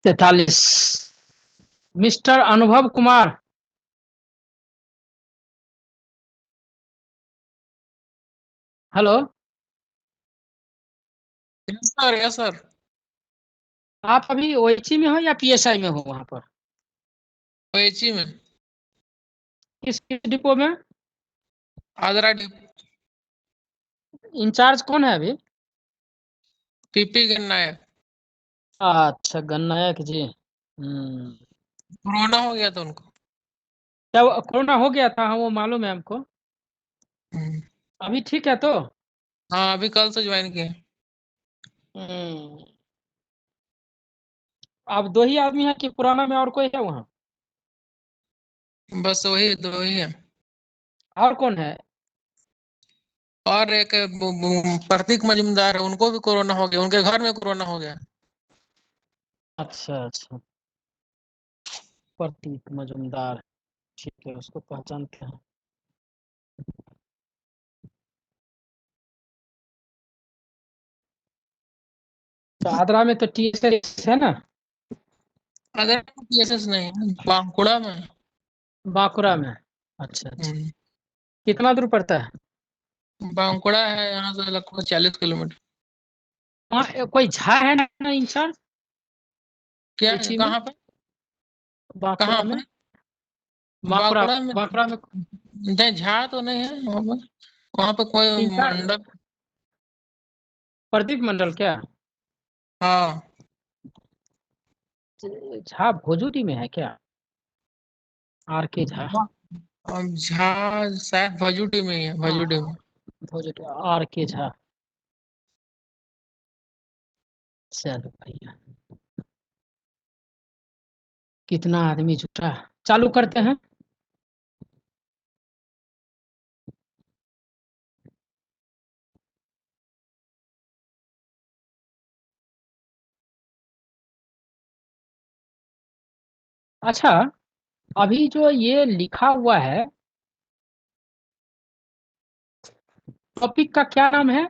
43। Mister अनुभव Kumar. Hello. Yes sir, yes sir. आप अभी ओएचई में हो या पीएसआई में हो वहां पर? ओएचई में। किस डिपो में? आदरा डिपो। इंचार्ज कौन है अभी? पीपी गन्ना है। अच्छा, गन्नायक जी। कोरोना हो गया था उनको। क्या कोरोना हो गया था? हाँ, वो मालूम है हमको। हम्म। अभी ठीक है तो? हाँ, अभी कल से ज्वाइन किए। हम्म। आप दो ही आदमी हैं कि पुराना में और कोई है वहाँ? बस वही दो ही है। और कौन है? और एक प्रतीक मजूमदार है, उनको भी कोरोना हो गया, उनके घर में कोरोना हो गया। अच्छा अच्छा, प्रतीक मजूमदार। ठीक है, उसको पहचानते हैं। तो आदरा में तो टीएसएस है ना? अगर पीएसएस नहीं है, बांकुड़ा में। बांकुड़ा में। अच्छा अच्छा। हम्म। कितना दूर पड़ता है? बांकुड़ा है यहाँ से लगभग 40 किलोमीटर। वहाँ कोई झा है ना इंचार्ज क्या? कोची में? कहाँ पे? कहाँ बांकुड़ा में। पे? बांकुड़ा बांकुड़ा में? बांकुड़ा में नहीं, झा तो नहीं है वहाँ पे। वहाँ पे कोई इंचार्ज मंडप। प्रदीप मंडल क्या? हाँ। झा भोजूरी में है क्या? आर के झा। अब झा शायद भजूटी में ही है, भजूटी हाँ, में। भोजूरी आर के झा। चलो भैया, कितना आदमी जुटा। चालू करते हैं। अच्छा, अभी जो ये लिखा हुआ है, टॉपिक का क्या नाम है?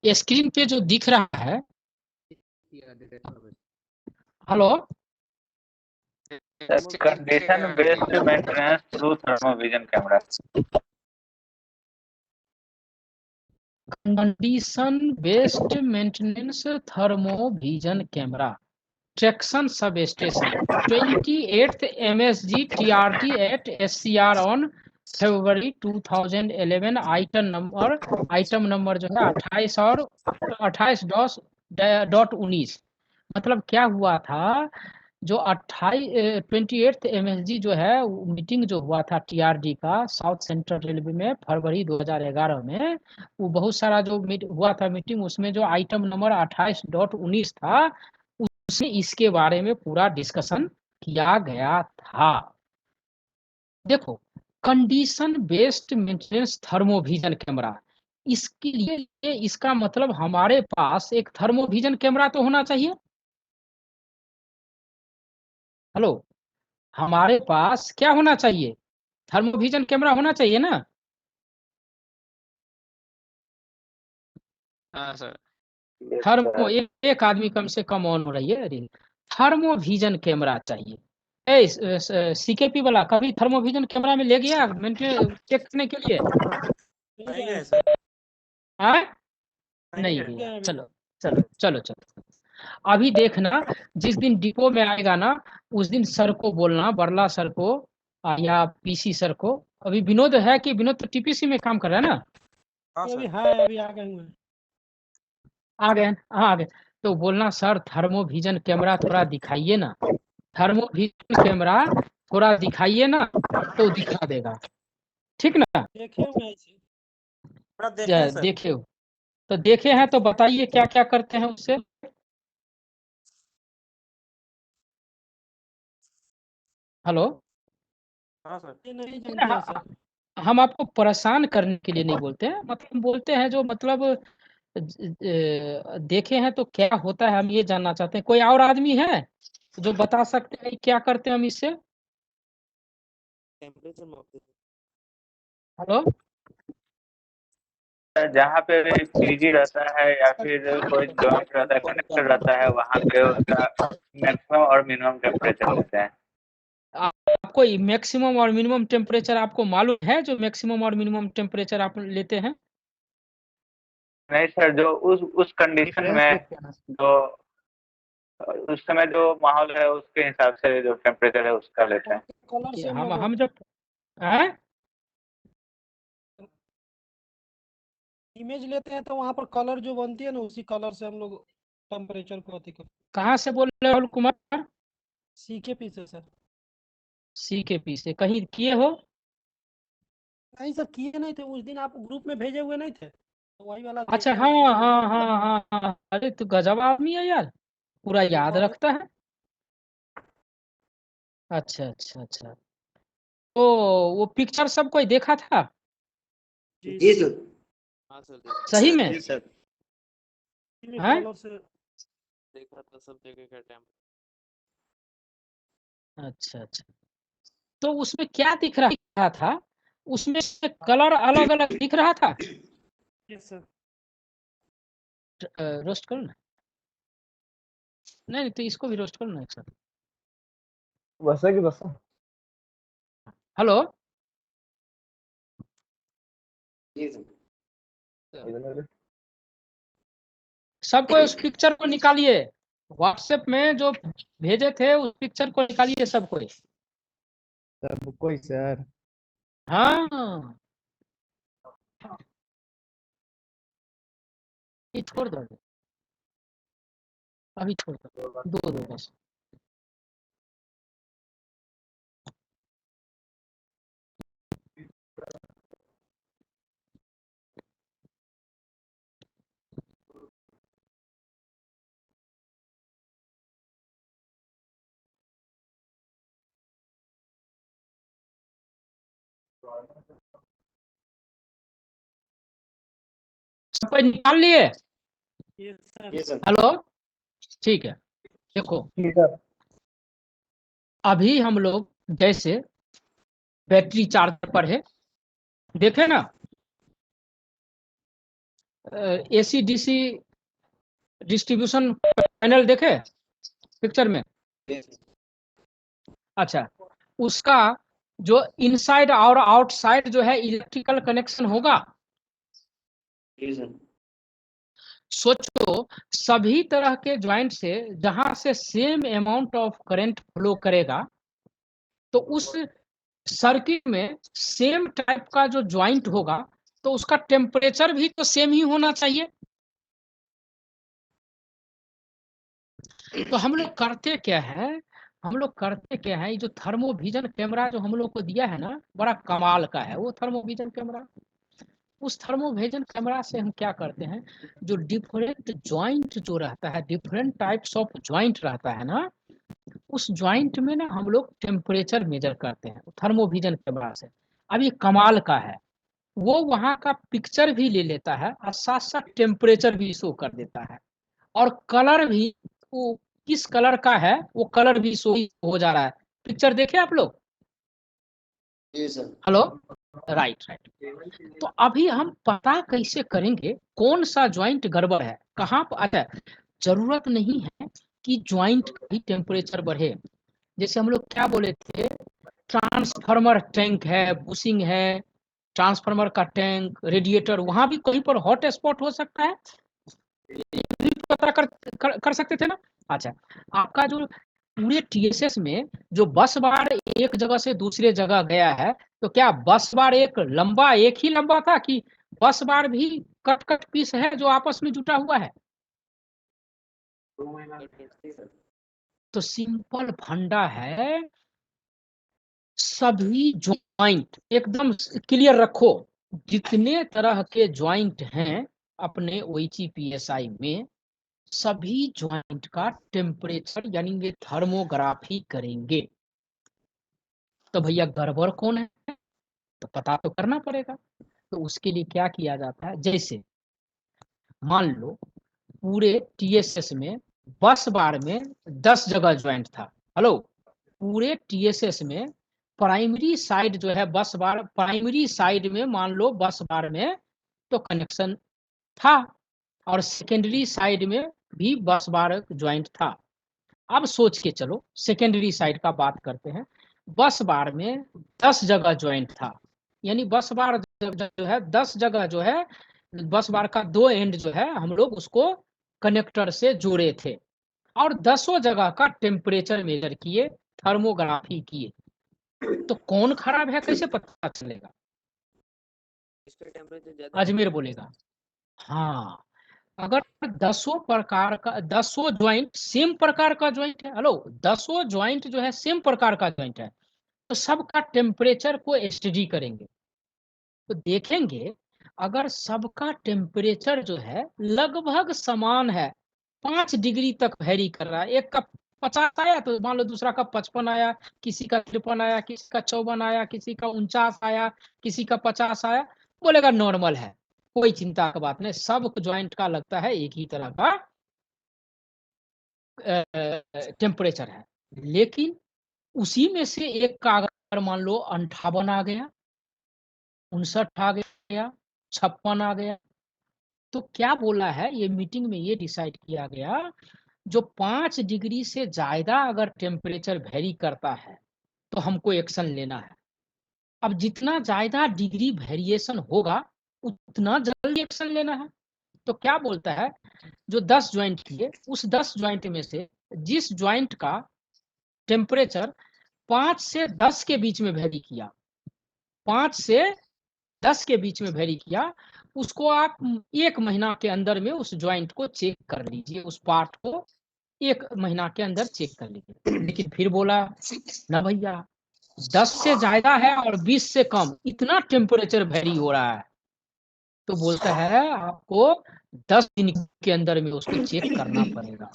स्क्रीन पे जो दिख रहा है। Hello. Condition based maintenance through thermovision camera. Condition based maintenance thermovision camera traction sub station 28th MSG TRT at SCR on February 2011। Item number जो है 28 और 28.19। मतलब क्या हुआ था? जो 28 जो है मीटिंग जो हुआ था टीआरडी का साउथ सेंट्रल रेलवे में फरवरी 2011 में, वो बहुत सारा जो हुआ था मीटिंग, उसमें जो आइटम नंबर 28.19 था, उसमें इसके बारे में पूरा डिस्कशन किया गया था। देखो, condition based maintenance thermovision camera, इसके लिए इसका मतलब हमारे पास एक थर्मोविजन कैमरा तो होना चाहिए। हेलो, हमारे पास क्या होना चाहिए? थर्मोविजन कैमरा होना चाहिए ना? हाँ सर। एक आदमी कम से कम ऑन हो रही है रिंग। थर्मोविजन कैमरा चाहिए। ए सीकेपी वाला कभी थर्मोविजन कैमरा में ले गया चेक करने के लिए? नहीं गए सर। हाँ, नहीं नहीं गए। गया। चलो चलो चलो चलो। अभी देखना, जिस दिन डिपो में आएगा ना, उस दिन सर को बोलना, बरला सर को या पीसी सर को। अभी विनोद है कि विनोद तो टीपीसी में काम कर रहा है ना? हाँ सर। अभी आ गए हुए। आ गए? हाँ, आ गए। तो बोलना सर थर्मोविजन कैमरा थोड़ा दिखाइए ना, थर्मोविजन कैमरा थोड़ा दिखाइए ना, तो दिखा देगा। ठीक ना? देखे हुए हैं इसे। थोड़ा देखें सर। देखे हो तो देखे हैं तो बताइए क्या क्या करते हैं उससे। हेलो। हाँ सर, ये नहीं जानते हैं सर। हम आपको परेशान करने के लिए नहीं बोलते हैं, मतलब हम बोलते हैं जो मतलब देखे हैं तो क्या होता है, हम ये जानना चाहते हैं। कोई और आदमी है जो बता सकते हैं क्या करते हैं हम इससे? टेम्परेचर मापते हैं। हेलो। जहाँ पे पीजी रहता है या फिर कोई जॉइंट रहता है, कनेक्टर रहता है, वहाँ पे उसका मैक्सिमम और मिनिमम टेम्परेचर लेते हैं। आपको मैक्सिमम और मिनिमम टेम्परेचर आपको मालूम है, जो मैक्सिमम और मिनिमम टेम्परेचर आप लेते हैं? नहीं सर, जो उस कंडीशन में जो उस समय जो माहौल है उसके हिसाब से जो टेम्परेचर है उसका लेते हैं। कलर कि से हम जब इमेज लेते हैं तो वहाँ पर कलर जो बनती है ना, उसी कलर से हम लोग टेम्परेचर को अति करते कहाँ से बोल रहे हो राहुल कुमार? हैं। CKP से सर। CKP से कहीं किए हो? नहीं सर, किए नहीं थे, उस दिन आप ग्रुप में भेजे हुए नहीं थे, तो वही वाला अच्छा, देखे हाँ हैं। हाँ हाँ हाँ हाँ, अरे तो गजब आदमी है यार, पूरा याद रखता है। अच्छा अच्छा अच्छा, तो वो पिक्चर सब कोई देखा था जी सर। हाँ सर सही में? हैं? कलर से देखा था सब जगह का टाइम। अच्छा अच्छा, तो उसमें क्या दिख रहा था? उसमें कलर अलग अलग दिख रहा था। Yes sir. रोस्ट करो ना, नहीं तो इसको भी रोस्ट करो ना एक साथ। बसा की बसा हेलो, सबको उस पिक्चर को निकालिए, व्हाट्सएप में जो भेजे थे उस पिक्चर को निकालिए सबको। सब कोई सर हाँ, ये छोड़ दो, अभी छोड़ दो, दो बस। सबको निकाल लिए? Yes sir. हेलो, ठीक है, देखो अभी हम लोग जैसे बैटरी चार्जर पर है, देखे ना, AC DC डिस्ट्रीब्यूशन पैनल देखे पिक्चर में? अच्छा, उसका जो इनसाइड और आउटसाइड जो है इलेक्ट्रिकल कनेक्शन होगा। सोचो सभी तरह के ज्वाइंट से जहां से same amount of current flow करेगा, तो उस सर्किट में सेम टाइप का जो ज्वाइंट होगा तो उसका टेम्परेचर भी तो सेम ही होना चाहिए। तो हम लोग करते क्या है, ये जो थर्मोविजन कैमरा जो हम लोग को दिया है ना, बड़ा कमाल का है वो थर्मोविजन कैमरा। उस थर्मोविजन कैमरा से हम क्या करते हैं, जो डिफरेंट ज्वाइंट जो रहता है, डिफरेंट टाइप्स ऑफ ज्वाइंट रहता है ना, उस ज्वाइंट में ना हम लोग टेम्परेचर मेजर करते हैं थर्मोविजन कैमरा से। अब ये कमाल का है, वो वहाँ का पिक्चर भी ले लेता है और साथ साथ टेम्परेचर भी शो कर देता है, और कलर भी वो किस कलर का है वो कलर भी शो हो जा रहा है। पिक्चर देखे आप लोग? Hello, right right. तो अभी हम पता कैसे करेंगे कौन सा ज्वाइंट गड़बड़ है, कहाँ पर? अच्छा, जरूरत नहीं है कि ज्वाइंट का ही टेम्परेचर बढ़े। जैसे हम लोग क्या बोले थे, ट्रांसफार्मर टैंक है, बुशिंग है, ट्रांसफार्मर का टैंक, रेडिएटर, वहां भी कहीं पर हॉट स्पॉट हो सकता है, भी पता कर सकते थे ना। अच्छा, आपका जो पूरे TSS में जो बस बार एक जगह से दूसरे जगह गया है, तो क्या बस बार एक ही लंबा था कि बस बार भी कट कट पीस है जो आपस में जुटा हुआ है? तो सिंपल फंडा है, सभी ज्वाइंट एकदम क्लियर रखो, जितने तरह के ज्वाइंट हैं अपने OHPSI में, सभी ज्वाइंट का टेम्परेचर यानी ये थर्मोग्राफी करेंगे। तो भैया गड़बड़ कौन है तो पता तो करना पड़ेगा। तो उसके लिए क्या किया जाता है, जैसे मान लो पूरे TSS में बस बार में 10 जगह ज्वाइंट था। हेलो, पूरे TSS में प्राइमरी साइड जो है बस बार, प्राइमरी साइड में मान लो बस बार में तो कनेक्शन था, और सेकेंडरी साइड में भी बस बार ज्वाइंट था। अब सोच के चलो, सेकेंडरी साइड का बात करते हैं। बस बार में 10 जगह ज्वाइंट था, यानी बस बार जो है 10 जगह जो है बस बार का 2 एंड जो है हम लोग उसको कनेक्टर से जोड़े थे, और 10 जगह का टेम्परेचर मेजर किए, थर्मोग्राफी किए। तो कौन खराब है कैसे पता चलेगा? इसका टेम्परेचर ज्यादा अजमेर बोलेगा। हाँ, अगर 10 प्रकार का 10 ज्वाइंट सेम प्रकार का ज्वाइंट है, हेलो 10 ज्वाइंट जो है सेम प्रकार का ज्वाइंट है, तो सबका टेम्परेचर को स्टडी करेंगे तो देखेंगे अगर सबका टेम्परेचर जो है लगभग समान है, 5 डिग्री तक वेरी कर रहा है, एक का 50 आया तो मान लो दूसरा का 55 आया, किसी का 53 आया, किसी का 54 आया, किसी का 49 आया, किसी का 50 आया, बोलेगा नॉर्मल है, कोई चिंता का बात नहीं, सब ज्वाइंट का लगता है एक ही तरह का टेम्परेचर है। लेकिन उसी में से एक का अगर मान लो 58 आ गया, 59 आ गया, 56 आ गया, तो क्या बोला है ये मीटिंग में, ये डिसाइड किया गया जो 5 डिग्री से ज्यादा अगर टेम्परेचर वेरी करता है तो हमको एक्शन लेना है। अब जितना ज्यादा डिग्री वेरिएशन होगा उतना जल्दी एक्शन लेना है। तो क्या बोलता है, जो 10 ज्वाइंट किए उस 10 ज्वाइंट में से जिस ज्वाइंट का टेम्परेचर 5 से 10 के बीच में वेरी किया, 5 से 10 के बीच में वेरी किया, उसको आप 1 महीना के अंदर में उस ज्वाइंट को चेक कर लीजिए, उस पार्ट को 1 महीना के अंदर चेक कर लीजिए। लेकिन फिर बोला ना भैया 10 से ज्यादा है और 20 से कम, इतना टेम्परेचर वेरी हो रहा है, तो बोलता है आपको 10 दिन के अंदर में उसको चेक करना पड़ेगा।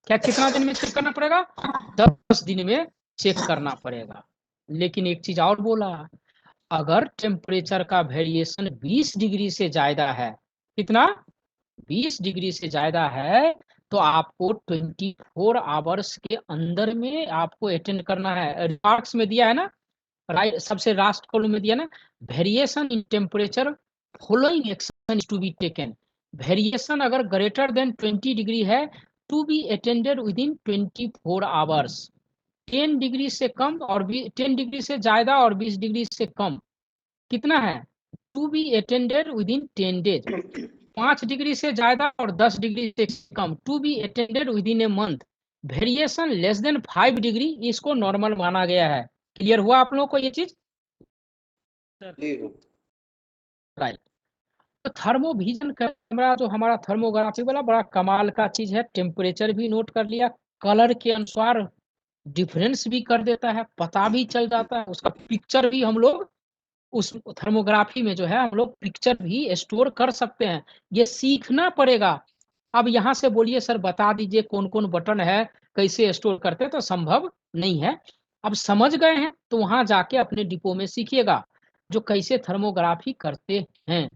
क्या कितना दिन में चेक करना पड़ेगा? 10 दिन में चेक करना पड़ेगा। लेकिन एक चीज और बोला, अगर टेम्परेचर का वेरिएशन 20 डिग्री से ज्यादा है, कितना 20 डिग्री से ज्यादा है, तो आपको 24 आवर्स के अंदर में आपको अटेंड करना है। रिमार्क्स में दिया है ना, राइट, सबसे लास्ट कॉलम में दिया ना, variation in temperature following action to be taken. Variation अगर ग्रेटर देन 20 डिग्री है to be attended within 24 hours. 10 degree से कम और 10 डिग्री से ज्यादा और 20 डिग्री से कम कितना है, to be attended within 10 days. 5 degree से ज्यादा और 10 डिग्री से कम to be attended within a month. Variation less than 5 degree इसको नॉर्मल माना गया है। क्लियर हुआ आप लोगों को ये चीज? राइट। तो थर्मोविजन कैमरा जो हमारा थर्मोग्राफी वाला बड़ा कमाल का चीज है, टेम्परेचर भी नोट कर लिया, कलर के अनुसार डिफरेंस भी कर देता है, पता भी चल जाता है, उसका पिक्चर भी हम लोग उस थर्मोग्राफी में जो है हम लोग पिक्चर भी स्टोर कर सकते हैं। ये सीखना पड़ेगा। अब यहाँ से बोलिए सर बता दीजिए कौन कौन बटन है, कैसे स्टोर करते हैं, तो संभव नहीं है। अब समझ गए हैं तो वहां जाके अपने डिपो में सीखिएगा जो कैसे थर्मोग्राफी करते हैं।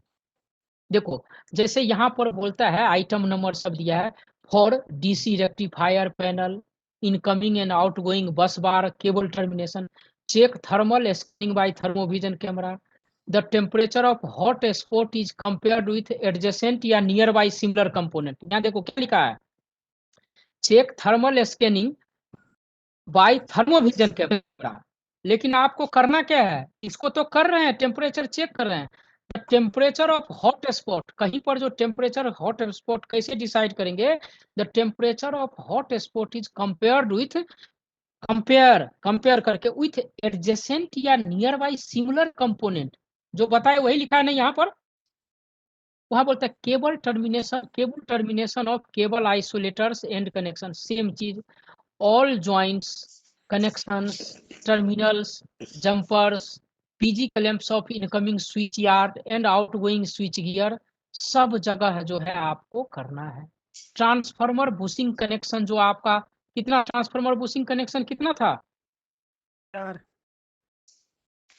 देखो जैसे यहाँ पर बोलता है आइटम नंबर सब दिया है, for DC rectifier panel, incoming and outgoing bus bar, cable termination, check thermal scanning by thermovision camera, the temperature of hot spot is compared with adjacent या नियर बाय सिमिलर कंपोनेंट। यहाँ देखो क्या लिखा है, check thermal scanning by thermovision camera, लेकिन आपको करना क्या है, इसको तो कर रहे हैं, टेम्परेचर चेक कर रहे हैं, टेम्परेचर ऑफ हॉट स्पॉट, कहीं पर जो टेम्परेचर हॉट स्पॉट कैसे डिसाइड करेंगे, the temperature of hot spot is compared with, compare करके विथ एडजेसेंट या नियर बाई सिमिलर कंपोनेंट, जो बताए वही लिखा है ना यहाँ पर। वहां बोलता है cable termination of cable isolators and connection, same चीज, all joints, connections, terminals, jumpers, PG clamps of incoming switch yard and outgoing switch gear, सब जगह जो है आपको करना है। ट्रांसफार्मर बुशिंग कनेक्शन जो आपका कितना, ट्रांसफार्मर बुशिंग कनेक्शन कितना था, 4।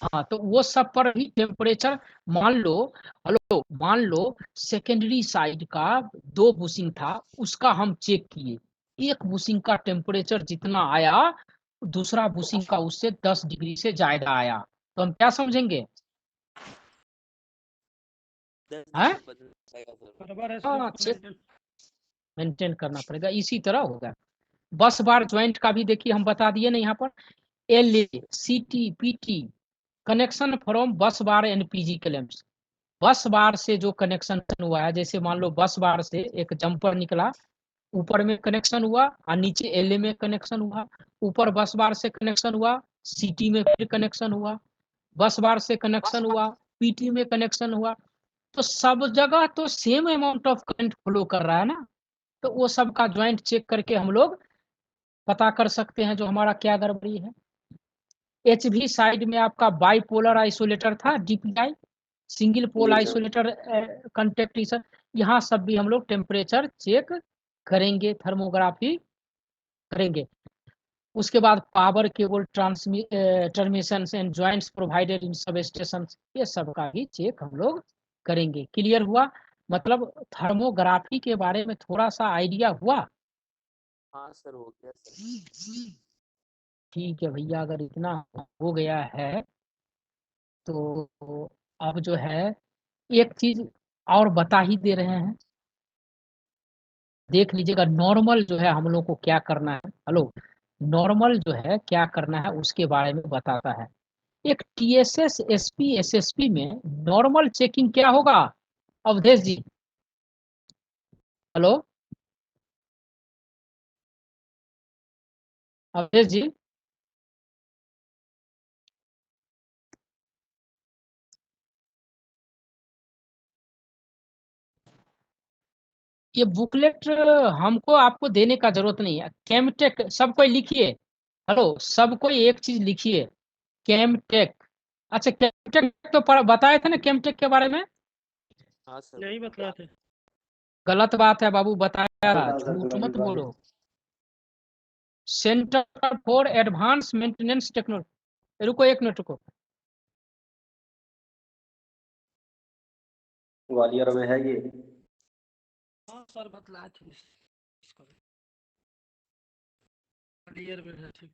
हाँ, तो वो सब पर भी टेम्परेचर मान लो, हेलो मान लो सेकेंडरी साइड का 2 बुशिंग था, उसका हम चेक किए, एक बुशिंग का टेम्परेचर जितना आया दूसरा बुशिंग का उससे 10 डिग्री से ज्यादा आया, तो हम क्या समझेंगे, 10 दिन हैं? में बदलना पड़ेगा सर। बराबर है हाँ, सिर्फ चेक मेंटेन। मेंटेन करना पड़ेगा, इसी तरह होगा। बस बार ज्वाइंट का भी देखिए हम बता दिए ना यहाँ पर, LA CT PT connection from बस बार NPG क्लेम्स। बस बार से जो कनेक्शन हुआ है, जैसे मान लो बस बार से एक जंपर निकला, ऊपर में कनेक्शन हुआ और नीचे LA में कनेक्शन हुआ, ऊपर बस बार से कनेक्शन हुआ, CT में फिर कनेक्शन हुआ, बस बार से कनेक्शन हुआ, PT में कनेक्शन हुआ, तो सब जगह तो same amount of current flow कर रहा है ना, तो वो सब का ज्वाइंट चेक करके हम लोग पता कर सकते हैं जो हमारा क्या गड़बड़ी है। HV साइड में आपका बाइपोलर आइसोलेटर था, DPI सिंगल पोल आइसोलेटर कंटेक्टेशन, यहाँ सब भी हम लोग टेम्परेचर चेक करेंगे, थर्मोग्राफी करेंगे। उसके बाद power cable transmission and joints provided in sub station, ये सब का भी चेक हम लोग करेंगे। क्लियर हुआ? मतलब थर्मोग्राफी के बारे में थोड़ा सा आइडिया हुआ? हाँ सर, हो गया सर। ठीक है भैया, अगर इतना हो गया है तो अब जो है एक चीज और बता ही दे रहे हैं, देख लीजिएगा। नॉर्मल जो है हम लोग को क्या करना है, हेलो, नॉर्मल जो है क्या करना है उसके बारे में बताता है। एक TSS SP SSP में नॉर्मल चेकिंग क्या होगा अवधेश जी? हेलो अवधेश जी, ये बुकलेट हमको आपको देने का जरूरत नहीं है। केमटेक सब कोई लिखिए, हेलो सब कोई एक चीज लिखिए, केमटेक। अच्छा केमटेक तो बताए थे ना केमटेक के बारे में? हाँ सर। नहीं बतलाए थे। गलत बात है बाबू, बताया था, झूठ मत बोलो। Centre for advance maintenance technology, रुको एक मिनट रुको। ग्वालियर में है ये। हाँ सर बतलाए थे इसको, क्लियर में है। ठीक।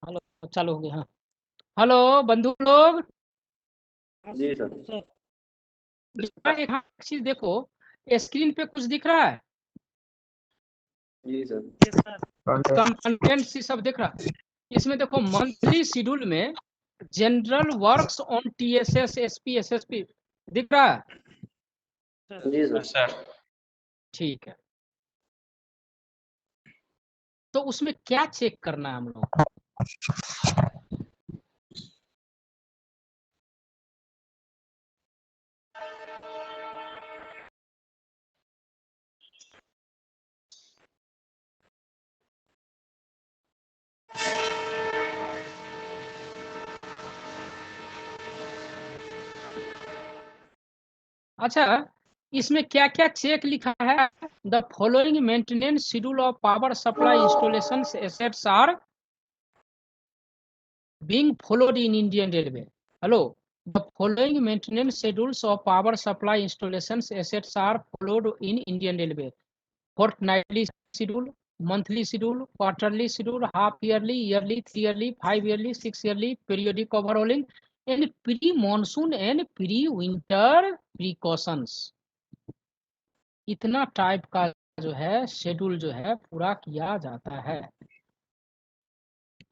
हेलो चालू हो गया? हाँ हेलो बंधु लोग, हाँ जी सर। सर। एक चीज देखो, स्क्रीन पे कुछ दिख रहा है? जी सर। Yes sir. कंटेंट सी सब दिख रहा है? इसमें देखो मंथली शेड्यूल में general works on TSS SP SSP दिख रहा है? जी सर। ठीक है, तो उसमें क्या चेक करना है हम लोग? अच्छा, इसमें क्या क्या चेक लिखा है? The following maintenance schedule of power supply installation assets are being followed in Indian Railway. Hello, the following maintenance schedules of power supply installations assets are followed in Indian Railway. Fortnightly schedule, monthly schedule, quarterly schedule, half yearly, yearly, 3 yearly, 5 yearly, 6 yearly, periodic overhauling and pre monsoon and pre winter precautions. इतना type का जो है schedule जो है पूरा किया जाता है।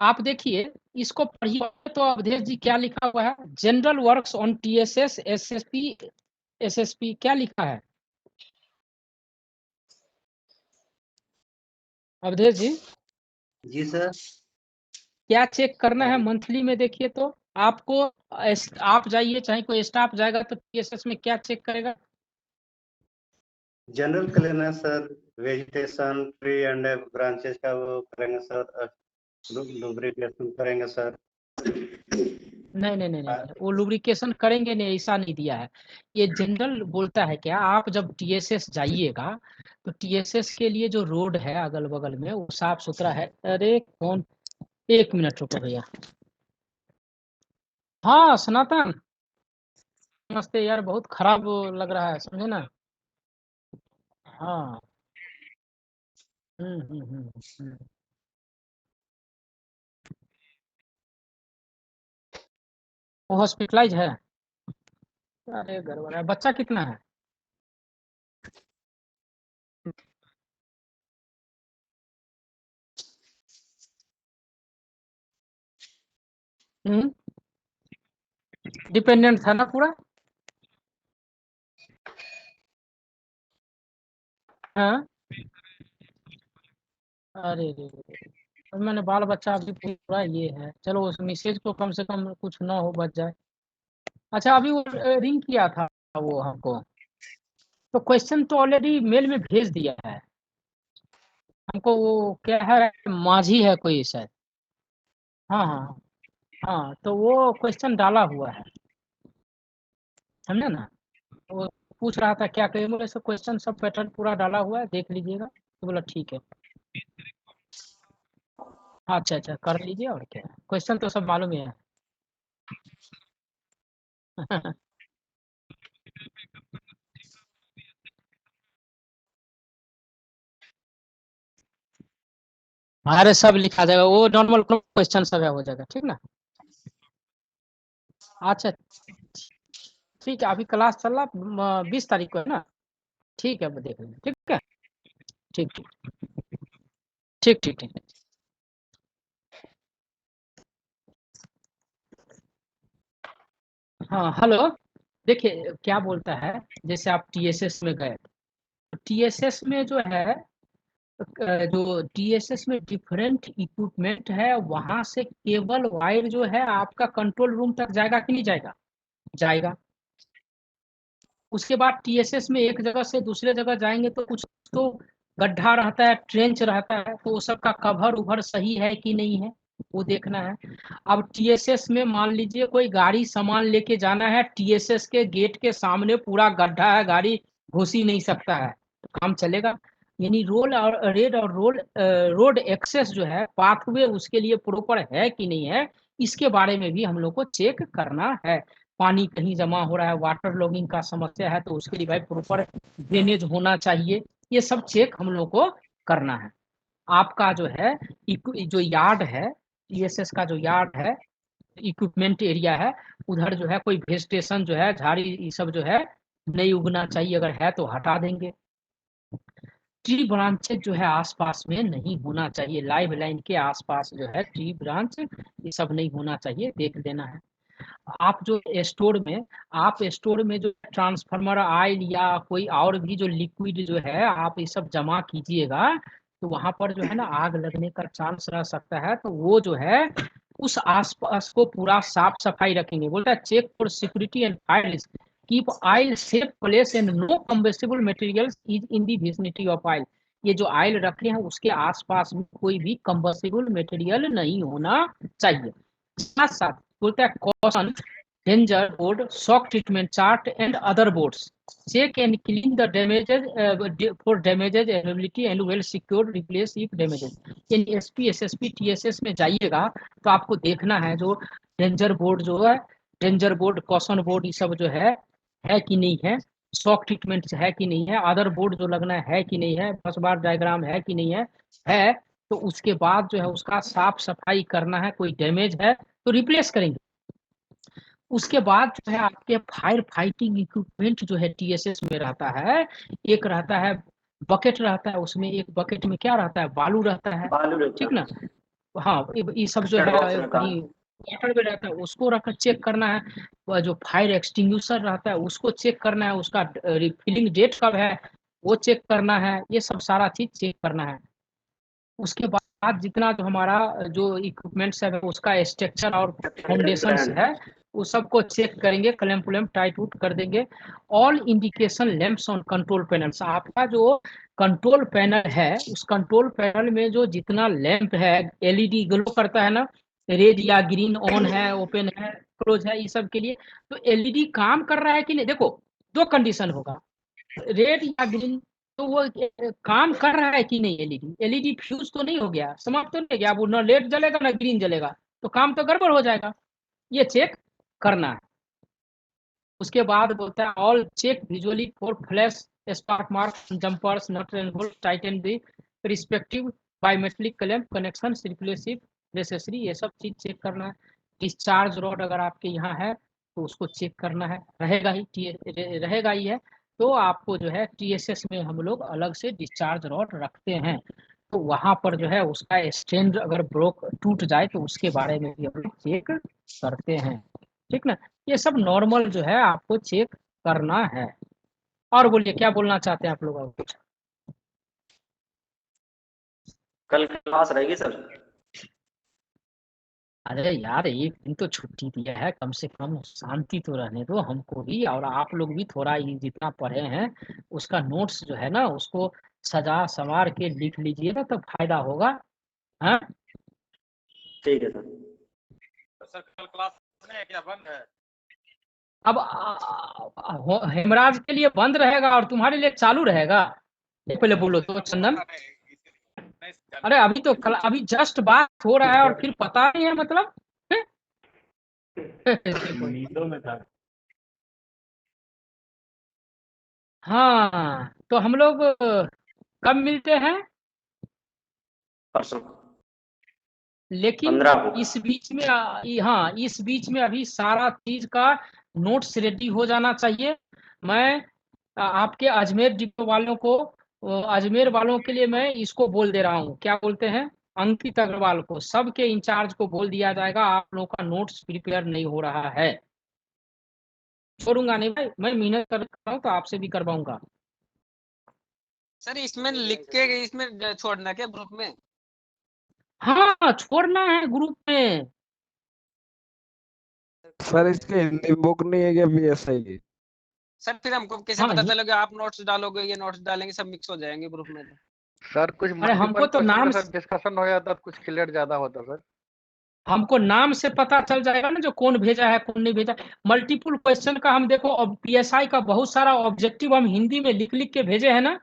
आप देखिए इसको पढ़िए तो अवधेश जी क्या लिखा हुआ है, general works on TSS SSP क्या लिखा है अवधेश जी? जी सर। क्या चेक करना है मंथली में? देखिए तो आपको आप जाइए चाहे कोई स्टाफ जाएगा तो टीएसएस में क्या चेक करेगा? General cleaner sir, vegetation tree and branches का वो करेंगे सर, लुब्रिकेशन करेंगे सर। नहीं, वो लुब्रिकेशन करेंगे नहीं, ऐसा नहीं दिया है। ये जनरल बोलता है क्या, आप जब टीएसएस जाइएगा तो टीएसएस के लिए जो रोड है अगल बगल में वो साफ सुथरा है। अरे कौन, 1 मिनट रुको भैया। हाँ सनातन, नमस्ते यार, बहुत खराब लग रहा है समझे ना। हाँ हम्म। वो हॉस्पिटलाइज है? अरे गड़बड़ है। बच्चा कितना है? डिपेंडेंट था ना पूरा? हाँ अरे रे, मैंने बाल बच्चा अभी पूरा ये है। चलो उस मैसेज को कम से कम कुछ ना हो, बच जाए। अच्छा अभी वो रिंग किया था वो हमको, तो क्वेश्चन तो ऑलरेडी मेल में भेज दिया है हमको। वो क्या है, माझी है कोई शायद। हाँ, तो वो क्वेश्चन डाला हुआ है, समझे ना। वो पूछ रहा था क्या करें, बोले सब क्वेश्चन सब पैटर्न पूरा डाला हुआ है, देख लीजिएगा। तो बोला ठीक है। अच्छा कर लीजिए, और क्या, क्वेश्चन तो सब मालूम ही है। अरे सब लिखा जाएगा, वो नॉर्मल क्वेश्चन सब है, हो जाएगा ठीक ना। अच्छा ठीक है, अभी क्लास चल रहा 20 तारीख को है ना। ठीक है, देख लेंगे, ठीक है। ठीक ठीक। हाँ हेलो, देखिए क्या बोलता है, जैसे आप टीएसएस में गए, टीएसएस में जो है जो टीएसएस में डिफरेंट इक्विपमेंट है, वहां से केबल वायर जो है आपका कंट्रोल रूम तक जाएगा कि नहीं जाएगा? जाएगा। उसके बाद टीएसएस में एक जगह से दूसरे जगह जाएंगे तो कुछ तो गड्ढा रहता है, ट्रेंच रहता है, तो वो सब का कवर उभर सही है कि नहीं है वो देखना है। अब टीएसएस में मान लीजिए कोई गाड़ी सामान लेके जाना है, टीएसएस के गेट के सामने पूरा गड्ढा है, गाड़ी घुस ही नहीं सकता है, तो काम चलेगा? यानी रोड एक्सेस जो है, पाथवे उसके लिए प्रॉपर है कि नहीं है, इसके बारे में भी हम लोग को चेक करना है। पानी कहीं जमा हो रहा है, वाटर लॉगिंग का समस्या है, तो उसके लिए भाई प्रॉपर ड्रेनेज होना चाहिए। ये सब चेक हम लोग को करना है। आपका जो है जो यार्ड है, टीएसएस का जो यार्ड है, इक्विपमेंट एरिया है, उधर जो है कोई वेजिटेशन जो है, झाड़ी ये सब जो है नहीं उगना चाहिए, अगर है तो हटा देंगे। ट्री ब्रांचेज जो है आसपास में नहीं होना चाहिए, लाइव लाइन के आसपास जो है ट्री ब्रांच ये सब नहीं होना चाहिए, देख लेना है। आप जो स्टोर में जो ट्रांसफार्मर ऑयल या कोई और भी जो लिक्विड जो है आप ये सब जमा कीजिएगा, तो वहां पर जो है ना आग लगने का चांस रह सकता है। तो वो जो है उस आसपास को पूरा साफ सफाई रखेंगे। बोलता है check for security and fire, keep oil safe place and no combustible materials is in the vicinity of oil. ये जो ऑयल रखे हैं उसके आसपास में कोई भी कम्बेस्टिबल मटेरियल नहीं होना चाहिए। साथ साथ बोलता है caution danger board, shock treatment chart and other boards, check and clean the damages for damages availability and well secured replace if damages. यानी एसपी एसएसपी टीएसएस में जाइएगा तो आपको देखना है जो डेंजर बोर्ड जो है, डेंजर बोर्ड, कॉशन बोर्ड, ये सब जो है कि नहीं है, शॉक ट्रीटमेंट है कि नहीं है, अदर बोर्ड जो लगना है कि नहीं है, 10 बार डायग्राम है कि नहीं है तो उसके बाद जो है उसका साफ सफाई करना है। कोई डैमेज है तो रिप्लेस करेंगे। उसके बाद जो है आपके फायर फाइटिंग इक्विपमेंट जो है टीएसएस में रहता है, एक रहता है बकेट रहता है, उसमें एक बकेट में क्या रहता है, बालू रहता है, ठीक ना। हाँ ये सब जो है कहीं वाटर में रहता है, उसको रख चेक करना है। वह जो फायर एक्सटिंग्विशर रहता है उसको चेक करना है, उसका रिफिलिंग डेट कब है वो चेक करना है, ये सब सारा चीज चेक करना है। उसके बाद जितना जो हमारा जो इक्विपमेंट्स है उसका स्ट्रक्चर और फाउंडेशंस है वो सबको चेक करेंगे, क्लैंप व्लैंप टाइट उट कर देंगे। All indication lamps on control panels, आपका जो कंट्रोल पैनल है उस कंट्रोल पैनल में जो जितना लैंप है एलईडी ग्लो करता है ना, रेड या ग्रीन, ऑन है, ओपन है, क्लोज है, ये सब के लिए। तो एलईडी काम कर रहा है कि नहीं, देखो दो कंडीशन होगा, रेड या ग्रीन, तो वो काम कर रहा है कि नहीं। एलईडी फ्यूज तो नहीं हो गया, समाप्त तो नहीं गया, अब ना रेड जलेगा ना ग्रीन जलेगा, तो काम तो गड़बड़ हो जाएगा, ये चेक करना है। उसके बाद बोलता है all check visually for flash spark mark jumpers nut and bolt tighten the respective biometric clamp connection replace if necessary, ये सब चीज चेक करना है। डिस्चार्ज रॉड अगर आपके यहाँ है तो उसको चेक करना है, रहेगा ही है। तो आपको जो है टीएसएस में हम लोग अलग से डिस्चार्ज रॉड रखते हैं, तो वहां पर जो है उसका स्टैंड अगर ब्रोक टूट जाए तो उसके बारे में भी हम लोग चेक करते हैं, ठीक ना। ये सब नॉर्मल जो है आपको चेक करना है। और बोलिए क्या बोलना चाहते हैं आप लोग और कुछ। कल क्लास रहेगी सर? अरे यार एक दिन तो छुट्टी दिया है, कम से कम शांति तो रहने दो हमको भी, और आप लोग भी थोड़ा ये जितना पढ़े हैं उसका नोट्स जो है ना उसको सजा संवार के लिख लीजिएगा तो फायदा होगा। हाँ ठीक है सर। सर कल क्लास है क्या बंद है? अब हेमराज के लिए बंद रहेगा और तुम्हारे लिए चालू रहेगा, ये पहले बोलो तो चंदन। अरे अभी तो अभी जस्ट बात हो रहा है और फिर पता नहीं है मतलब हाँ तो हम लोग कब मिलते हैं? परसों लेकिन 15 को। इस बीच में हाँ इस बीच में अभी सारा चीज का नोट्स रेडी हो जाना चाहिए। मैं आपके अजमेर डिपो वालों को अजमेर वालों के लिए मैं इसको बोल दे रहा हूँ, क्या बोलते हैं, अंकित अग्रवाल को, सबके इंचार्ज को बोल दिया जाएगा आप लोगों का नोट्स प्रिपेयर नहीं हो रहा है। छोड़ूंगा नहीं भाई, मैं मेहनत कर रहा हूँ तो आपसे भी करवाऊंगा। सर इसमें लिख के इसमें छोड़ना क्या ग्रुप में? हाँ छोड़ना है ग्रुप में। सर इसके हिंदी बुक नहीं है क्या बीएसआई की? सर फिर हमको कैसे हाँ पता चलेगा आप नोट्स डालोगे ये नोट्स डालेंगे, सब मिक्स हो जाएंगे ग्रुप में। सर कुछ अरे हमको तो नाम डिस्कशन हो जाता तो कुछ क्लियर ज्यादा होता सर। हमको नाम से पता चल जाएगा ना जो कौन भेजा है कौन नहीं भेजा। मल्टीपल क्वेश्चन का हम देखो पीएसआई का बहुत सारा ऑब्जेक्टिव हम हिंदी में लिख लिख के भेजे है ना।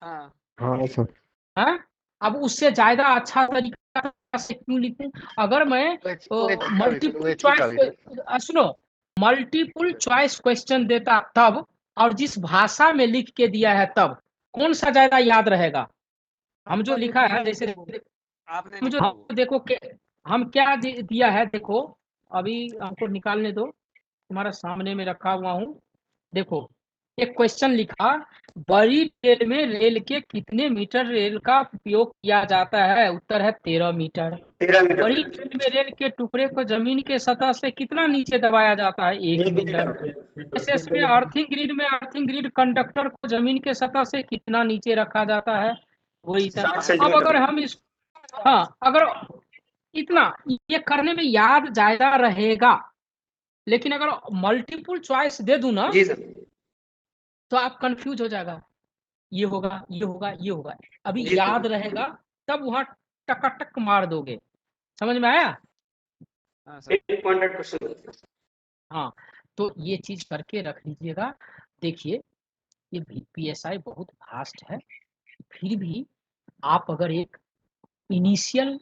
हाँ हाँ सर। हाँ अब उससे ज्यादा अच्छा तरीका से क्यों लिखूं? अगर मैं मल्टीपल चॉइस सुनो, मल्टीपल चॉइस क्वेश्चन देता तब और जिस भाषा में लिख के दिया है तब कौन सा ज्यादा याद रहेगा? हम जो लिखा है जैसे आपने हम जो देखो हम क्या दिया है, देखो अभी हमको निकालने दो, तुम्हारा सामने में रखा हुआ हूँ। देखो एक क्वेश्चन लिखा, बड़ी ट्रेन में रेल के कितने मीटर रेल का उपयोग किया जाता है? उत्तर है 13 मीटर। 13 मीटर। बड़ी ट्रेन में रेल के टुकड़े को जमीन के सतह से कितना नीचे दबाया जाता है? 1 मीटर। एसएस में अर्थिंग ग्रिड कंडक्टर को जमीन के सतह से कितना नीचे रखा जाता है? वही था। अब अगर हम इस हाँ अगर इतना ये करने में याद ज्यादा रहेगा, लेकिन अगर मल्टीपल चॉइस दे दूं ना जी सर। तो आप कंफ्यूज हो जाएगा, ये होगा ये होगा ये होगा। अभी जी याद सर। रहेगा तब वहां टक मार दोगे। समझ में आया? हाँ सर। एक पॉइंटेड क्वेश्चन। हाँ तो ये चीज करके रख लीजिएगा। देखिए ये पीएसआई बहुत फास्ट है, फिर भी आप अगर एक इनिशियल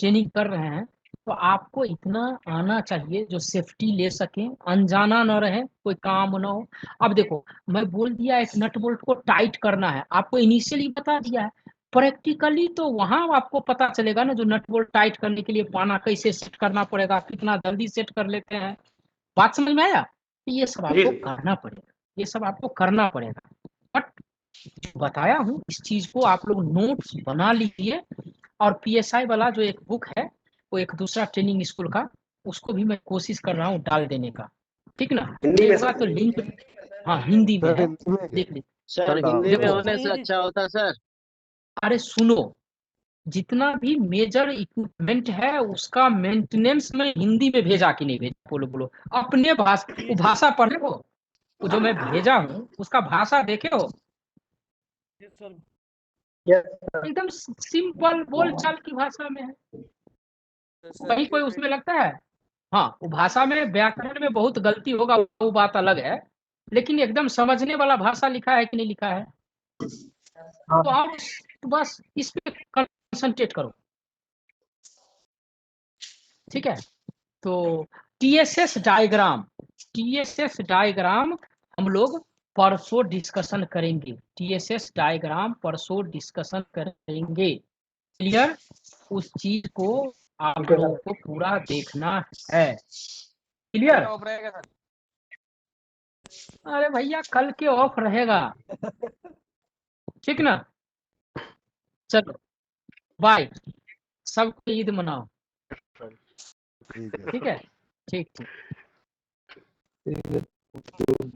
ट्रेनिंग कर रहे हैं तो आपको इतना आना चाहिए जो सेफ्टी ले सके, अनजाना न रहे, कोई काम ना हो। अब देखो, मैं बोल दिया एक नट बोल्ट को टाइट करना है, आपको इनिशियली बता दिया है, प्रैक्टिकली तो वहां आपको पता चलेगा ना, जो नट बोल्ट टाइट करने के लिए पाना कैसे सेट करना पड़ेगा, कितना जल्दी सेट कर लेते हैं। बात समझ में आया? ये सब आपको करना पड़ेगा, ये सब आपको करना पड़ेगा। बट जो बताया हूँ इस चीज को आप लोग नोट्स बना लीजिए, और पीएसआई वाला जो एक बुक है, वो एक दूसरा ट्रेनिंग स्कूल का, उसको भी मैं कोशिश कर रहा हूँ डाल देने का, ठीक ना? हिंदी में होगा सर? तो लिंक, हाँ हिंदी में सर है, हिंदी में देख लीजिए। सर हिंदी में देखो, होने से अच्छा होता सर। अरे सुनो, जितना भी मेजर इक्विपमेंट है उसका मेंटेनेंस में हिंदी में भेजा कि नहीं भेजा, बोलो बोलो। अपने भाषा, वो भाषा पढ़े हो, वो जो मैं भेजा हूँ उसका भाषा देखे हो, एकदम सिंपल बोल चाल की भाषा में है। कहीं कोई उसमें लगता है, हाँ वो भाषा में व्याकरण में बहुत गलती होगा, वो बात अलग है, लेकिन एकदम समझने वाला भाषा लिखा है कि नहीं लिखा है। तो आप बस इस पे कंसंट्रेट करो, ठीक है? तो टीएसएस डायग्राम हम लोग परसों डिस्कशन करेंगे, टीएसएस डायग्राम परसों डिस्कशन करेंगे, क्लियर? उस चीज को आप लोगों को पूरा देखना है, क्लियर? ऑफ रहेगा सर। अरे भैया कल के ऑफ रहेगा, ठीक ना? चलो बाय, सबको ईद मनाओ, ठीक है ठीक है? ठीक ठीक। ठीक है।